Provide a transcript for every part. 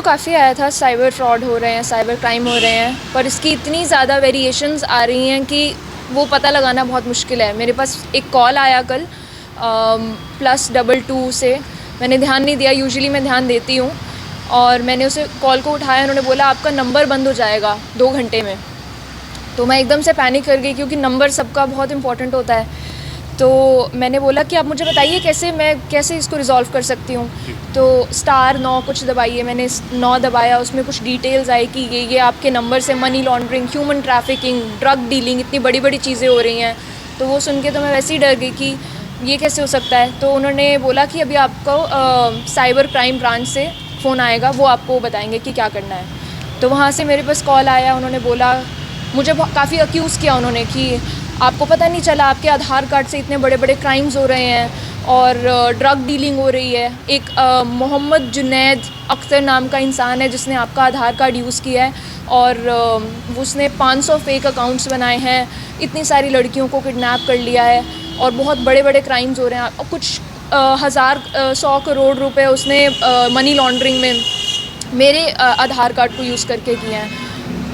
काफ़ी आया था, साइबर फ्रॉड हो रहे हैं, साइबर क्राइम हो रहे हैं, पर इसकी इतनी ज़्यादा वेरिएशंस आ रही हैं कि वो पता लगाना बहुत मुश्किल है। मेरे पास एक कॉल आया कल +22 से, मैंने ध्यान नहीं दिया, यूजुअली मैं ध्यान देती हूँ, और मैंने उसे कॉल को उठाया, उन्होंने बोला आपका नंबर बंद हो जाएगा 2 घंटे में। तो मैं एकदम से पैनिक कर गई क्योंकि नंबर सबका बहुत इंपॉर्टेंट होता है। तो मैंने बोला कि आप मुझे बताइए कैसे इसको रिज़ॉल्व कर सकती हूँ। तो *9 कुछ दबाइए, मैंने 9 दबाया, उसमें कुछ डिटेल्स आई कि ये आपके नंबर से money laundering, human trafficking, drug dealing, इतनी बड़ी बड़ी चीज़ें हो रही हैं। तो वो सुन के तो मैं वैसे ही डर गई कि ये कैसे हो सकता है। तो उन्होंने बोला कि अभी आपको साइबर क्राइम ब्रांच से फ़ोन आएगा, वो आपको बताएंगे कि क्या करना है। तो वहाँ से मेरे पास कॉल आया, उन्होंने बोला, मुझे काफ़ी अक्यूज़ किया उन्होंने कि आपको पता नहीं चला, आपके आधार कार्ड से इतने बड़े बड़े क्राइम्स हो रहे हैं और ड्रग डीलिंग हो रही है। एक मोहम्मद जुनैद अख्तर नाम का इंसान है जिसने आपका आधार कार्ड यूज़ किया है और उसने 500 फेक अकाउंट्स बनाए हैं, इतनी सारी लड़कियों को किडनैप कर लिया है और बहुत बड़े बड़े क्राइम्स हो रहे हैं। कुछ 100 करोड़ रुपए उसने मनी लॉन्ड्रिंग में मेरे आधार कार्ड को यूज़ करके किए हैं।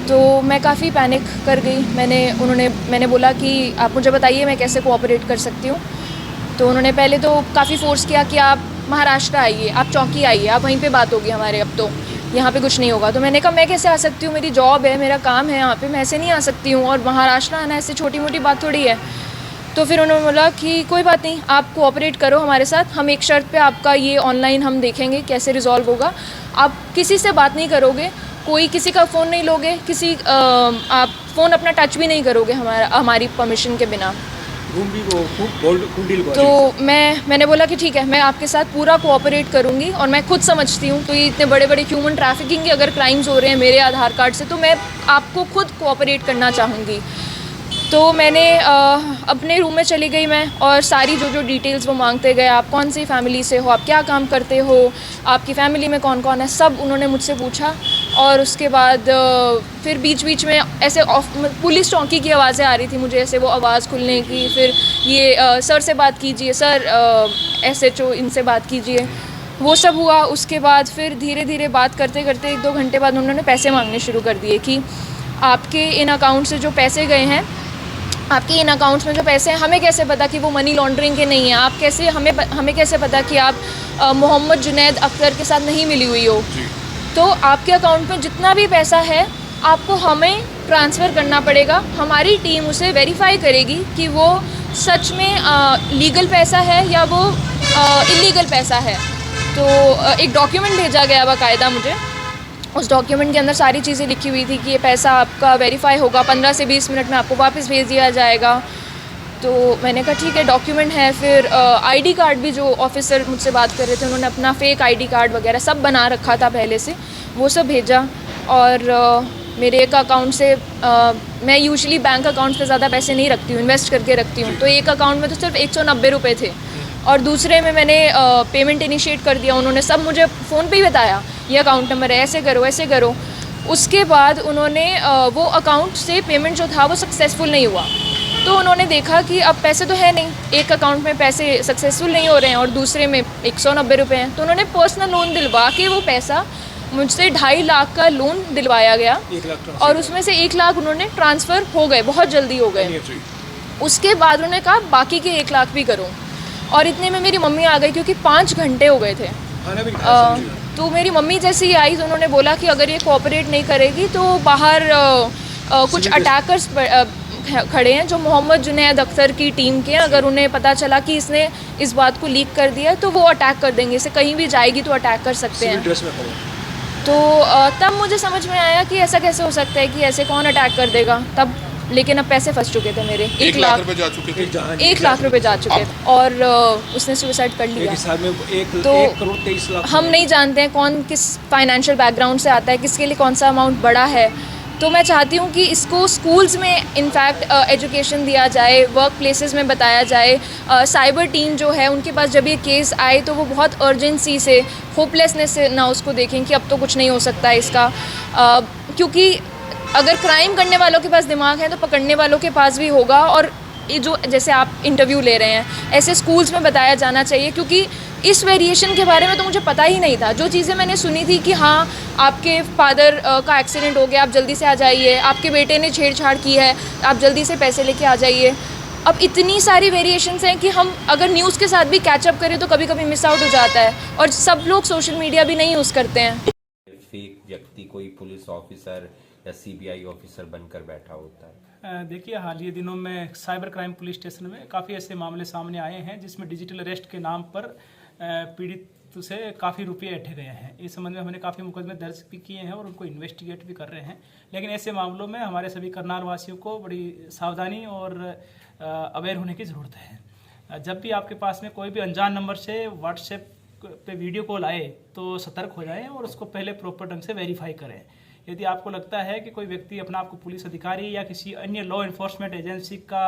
तो मैं काफ़ी पैनिक कर गई। मैंने बोला कि आप मुझे बताइए मैं कैसे कोऑपरेट कर सकती हूँ। तो उन्होंने पहले तो काफ़ी फ़ोर्स किया कि आप महाराष्ट्र आइए, आप चौकी आइए, आप वहीं पे बात होगी हमारे, अब तो यहाँ पे कुछ नहीं होगा। तो मैंने कहा मैं कैसे आ सकती हूँ, मेरी जॉब है, मेरा काम है यहाँ पे, मैं ऐसे नहीं आ सकती हूँ, और महाराष्ट्र आना ऐसे छोटी मोटी बात थोड़ी है। तो फिर उन्होंने बोला कि कोई बात नहीं, आप कोऑपरेट करो हमारे साथ, हम एक शर्त पे आपका ये ऑनलाइन हम देखेंगे कैसे रिज़ॉल्व होगा। आप किसी से बात नहीं करोगे, कोई किसी का फ़ोन नहीं लोगे, आप फ़ोन अपना टच भी नहीं करोगे हमारी परमिशन के बिना। तो मैंने बोला कि ठीक है, मैं आपके साथ पूरा कोऑपरेट करूँगी और मैं खुद समझती हूँ तो ये इतने बड़े बड़े ह्यूमन ट्रैफिकिंग के अगर क्राइम्स हो रहे हैं मेरे आधार कार्ड से, तो मैं आपको खुद कोऑपरेट करना चाहूँगी। तो मैंने अपने रूम में चली गई मैं, और सारी जो डिटेल्स वो मांगते गए, आप कौन सी फैमिली से हो, आप क्या काम करते हो, आपकी फ़ैमिली में कौन कौन है, सब उन्होंने मुझसे पूछा। और उसके बाद फिर बीच बीच में ऐसे पुलिस चौकी की आवाज़ें आ रही थी मुझे, ऐसे वो आवाज़ खुलने की, फिर ये सर से बात कीजिए, सर SHO इनसे बात कीजिए, वो सब हुआ। उसके बाद फिर धीरे धीरे बात करते करते 1-2 घंटे बाद उन्होंने पैसे मांगने शुरू कर दिए कि आपके इन अकाउंट से जो पैसे गए हैं, आपके इन अकाउंट्स में जो पैसे हैं, हमें कैसे पता कि वो मनी लॉन्ड्रिंग के नहीं हैं, हमें कैसे पता कि आप मोहम्मद जुनैद अख्तर के साथ नहीं मिली हुई हो। तो आपके अकाउंट में जितना भी पैसा है आपको हमें ट्रांसफ़र करना पड़ेगा, हमारी टीम उसे वेरीफाई करेगी कि वो सच में लीगल पैसा है या वो इलीगल पैसा है। तो एक डॉक्यूमेंट भेजा गया बाकायदा मुझे, उस डॉक्यूमेंट के अंदर सारी चीज़ें लिखी हुई थी कि ये पैसा आपका वेरीफाई होगा, 15 से 20 मिनट में आपको वापस भेज दिया जाएगा। तो मैंने कहा ठीक है, डॉक्यूमेंट है। फिर ID कार्ड भी, जो ऑफिसर मुझसे बात कर रहे थे उन्होंने अपना फेक ID कार्ड वगैरह सब बना रखा था पहले से, वो सब भेजा। और मेरे एक अकाउंट से मैं यूजुअली बैंक अकाउंट पे ज़्यादा पैसे नहीं रखती हूँ, इन्वेस्ट करके रखती हूँ। तो एक अकाउंट में तो सिर्फ 190 रुपये थे और दूसरे में मैंने पेमेंट इनिशिएट कर दिया। उन्होंने सब मुझे फ़ोन पे ही बताया, ये अकाउंट नंबर है, ऐसे करो ऐसे करो। उसके बाद उन्होंने वो अकाउंट से पेमेंट जो था वो सक्सेसफुल नहीं हुआ। तो उन्होंने देखा कि अब पैसे तो है नहीं, एक अकाउंट में पैसे सक्सेसफुल नहीं हो रहे हैं और दूसरे में 190 रुपये हैं। तो उन्होंने पर्सनल लोन दिलवा के वो पैसा मुझसे 2.5 लाख का लोन दिलवाया गया, 1 लाख और उसमें से 1 लाख उन्होंने ट्रांसफ़र हो गए, बहुत जल्दी हो गए। उसके बाद उन्होंने कहा बाकी के 1 लाख भी करो, और इतने में मेरी मम्मी आ गई क्योंकि 5 घंटे हो गए थे। तो मेरी मम्मी जैसे ही आई तो उन्होंने बोला कि अगर ये कोऑपरेट नहीं करेगी तो बाहर कुछ अटैकर्स खड़े हैं जो मोहम्मद जुनैद अख्तर की टीम के हैं, अगर उन्हें पता चला कि इसने इस बात को लीक कर दिया तो वो अटैक कर देंगे, इसे कहीं भी जाएगी तो अटैक कर सकते हैं। तो तब मुझे समझ में आया कि ऐसा कैसे हो सकता है कि ऐसे कौन अटैक कर देगा तब। लेकिन अब पैसे फंस चुके थे मेरे, 1 लाख रुपए जा चुके थे। 1 लाख रुपए जा चुके थे और उसने सुसाइड कर लिया। तो 1 करोड़ 23 लाख हम नहीं जानते हैं कौन किस फाइनेंशियल बैकग्राउंड से आता है, किसके लिए कौन सा अमाउंट बड़ा है। तो मैं चाहती हूँ कि इसको स्कूल्स में इनफैक्ट एजुकेशन दिया जाए, वर्क प्लेसेस में बताया जाए। साइबर टीम जो है उनके पास जब ये केस आए तो वो बहुत अर्जेंसी से, होपलेसनेस से ना उसको देखें कि अब तो कुछ नहीं हो सकता है इसका, क्योंकि अगर क्राइम करने वालों के पास दिमाग है तो पकड़ने वालों के पास भी होगा। और ये जो जैसे आप इंटरव्यू ले रहे हैं, ऐसे स्कूल्स में बताया जाना चाहिए, क्योंकि इस वेरिएशन के बारे में तो मुझे पता ही नहीं था। जो चीज़ें मैंने सुनी थी कि हाँ आपके फादर का एक्सीडेंट हो गया, आप जल्दी से आ जाइए, आपके बेटे ने छेड़छाड़ की है, आप जल्दी से पैसे लेके आ जाइए। अब इतनी सारी वेरिएशंस हैं कि हम अगर न्यूज़ के साथ भी कैचअप करें तो कभी कभी मिस आउट हो जाता है, और सब लोग सोशल मीडिया भी नहीं यूज़ करते हैं। फेक व्यक्ति कोई पुलिस ऑफिसर या सीबीआई ऑफिसर बनकर बैठा होता है। देखिए, हाल ही दिनों में साइबर क्राइम पुलिस स्टेशन में काफ़ी ऐसे मामले सामने आए हैं जिसमें डिजिटल अरेस्ट के नाम पर पीड़ित से काफ़ी रुपये ऐंठे गए हैं। इस संबंध में हमने काफ़ी मुकदमे दर्ज भी किए हैं और उनको इन्वेस्टिगेट भी कर रहे हैं। लेकिन ऐसे मामलों में हमारे सभी करनाल वासियों को बड़ी सावधानी और अवेयर होने की ज़रूरत है। जब भी आपके पास में कोई भी अनजान नंबर से व्हाट्सएप पे वीडियो कॉल आए तो सतर्क हो जाएं और उसको पहले प्रॉपर ढंग से वेरीफाई करें। यदि आपको लगता है कि कोई व्यक्ति अपना आपको पुलिस अधिकारी या किसी अन्य लॉ इन्फोर्समेंट एजेंसी का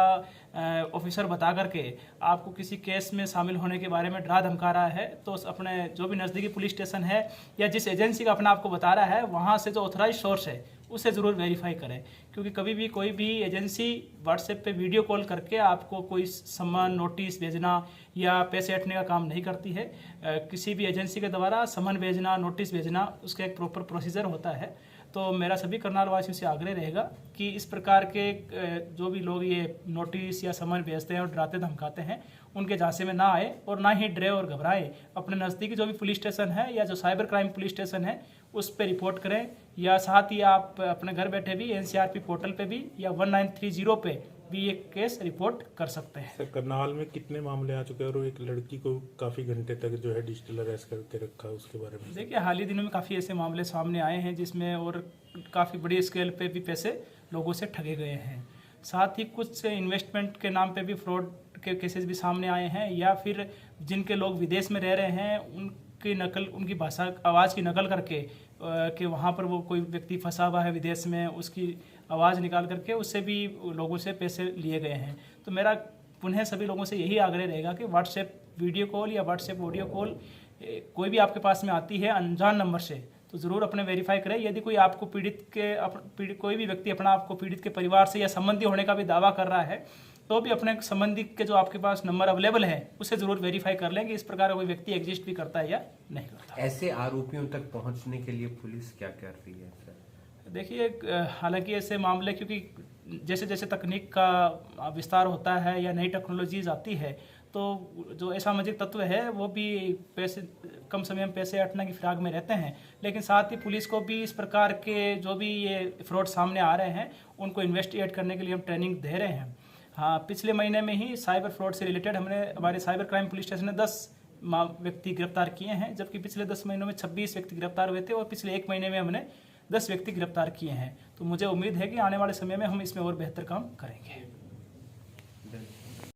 ऑफिसर बता करके आपको किसी केस में शामिल होने के बारे में डरा धमका रहा है, तो अपने जो भी नज़दीकी पुलिस स्टेशन है या जिस एजेंसी का अपना आपको बता रहा है वहाँ से जो ऑथराइज सोर्स है उसे ज़रूर वेरीफाई करें। क्योंकि कभी भी कोई भी एजेंसी व्हाट्सएप पे वीडियो कॉल करके आपको कोई सम्मन नोटिस भेजना या पैसे हटने का काम नहीं करती है। किसी भी एजेंसी के द्वारा सम्मन भेजना, नोटिस भेजना, उसका एक प्रॉपर प्रोसीजर होता है। तो मेरा सभी करनाल वासियों से आग्रह रहेगा कि इस प्रकार के जो भी लोग ये नोटिस या सम्मन भेजते हैं और डराते धमकाते हैं उनके झांसे में ना आए और ना ही डरे और घबराएं। अपने नज़दीकी जो भी पुलिस स्टेशन है या जो साइबर क्राइम पुलिस स्टेशन है उस पर रिपोर्ट करें, या साथ ही आप अपने घर बैठे भी एनसीआरपी पोर्टल पे भी या 1930 पे भी एक केस रिपोर्ट कर सकते हैं। सर, करनाल में कितने मामले आ चुके हैं और एक लड़की को काफ़ी घंटे तक जो है डिजिटल अरेस्ट करके रखा है, उसके बारे में? देखिए, हाल ही दिनों में काफ़ी ऐसे मामले सामने आए हैं जिसमें और काफ़ी बड़ी स्केल पे भी पैसे लोगों से ठगे गए हैं। साथ ही कुछ इन्वेस्टमेंट के नाम पे भी फ्रॉड के केसेस भी सामने आए हैं, या फिर जिनके लोग विदेश में रह रहे हैं उनकी नकल, उनकी भाषा आवाज़ की नकल करके कि वहाँ पर वो कोई व्यक्ति फंसा हुआ है विदेश में, उसकी आवाज़ निकाल करके उससे भी लोगों से पैसे लिए गए हैं। तो मेरा पुनः सभी लोगों से यही आग्रह रहेगा कि व्हाट्सएप वीडियो कॉल या व्हाट्सएप ऑडियो कॉल कोई भी आपके पास में आती है अनजान नंबर से तो ज़रूर अपने वेरीफाई करें। यदि कोई आपको कोई भी व्यक्ति अपना आपको पीड़ित के परिवार से या संबंधी होने का भी दावा कर रहा है तो भी अपने संबंधी के जो आपके पास नंबर अवेलेबल है उसे ज़रूर वेरीफाई कर लें कि इस प्रकार का कोई व्यक्ति एग्जिस्ट भी करता है या नहीं करता। ऐसे आरोपियों तक पहुंचने के लिए पुलिस क्या कर रही है सर? देखिए, हालांकि ऐसे मामले क्योंकि जैसे जैसे तकनीक का विस्तार होता है या नई टेक्नोलॉजीज आती है तो जो असामाजिक तत्व है वो भी पैसे कम समय में पैसे हटने की फिराक में रहते हैं। लेकिन साथ ही पुलिस को भी इस प्रकार के जो भी ये फ्रॉड सामने आ रहे हैं उनको इन्वेस्टिगेट करने के लिए हम ट्रेनिंग दे रहे हैं। हाँ, पिछले महीने में ही साइबर फ्रॉड से रिलेटेड हमारे साइबर क्राइम पुलिस स्टेशन ने 10 व्यक्ति गिरफ्तार किए हैं, जबकि पिछले 10 महीनों में 26 व्यक्ति गिरफ्तार हुए थे और पिछले 1 महीने में हमने 10 व्यक्ति गिरफ्तार किए हैं। तो मुझे उम्मीद है कि आने वाले समय में हम इसमें और बेहतर काम करेंगे।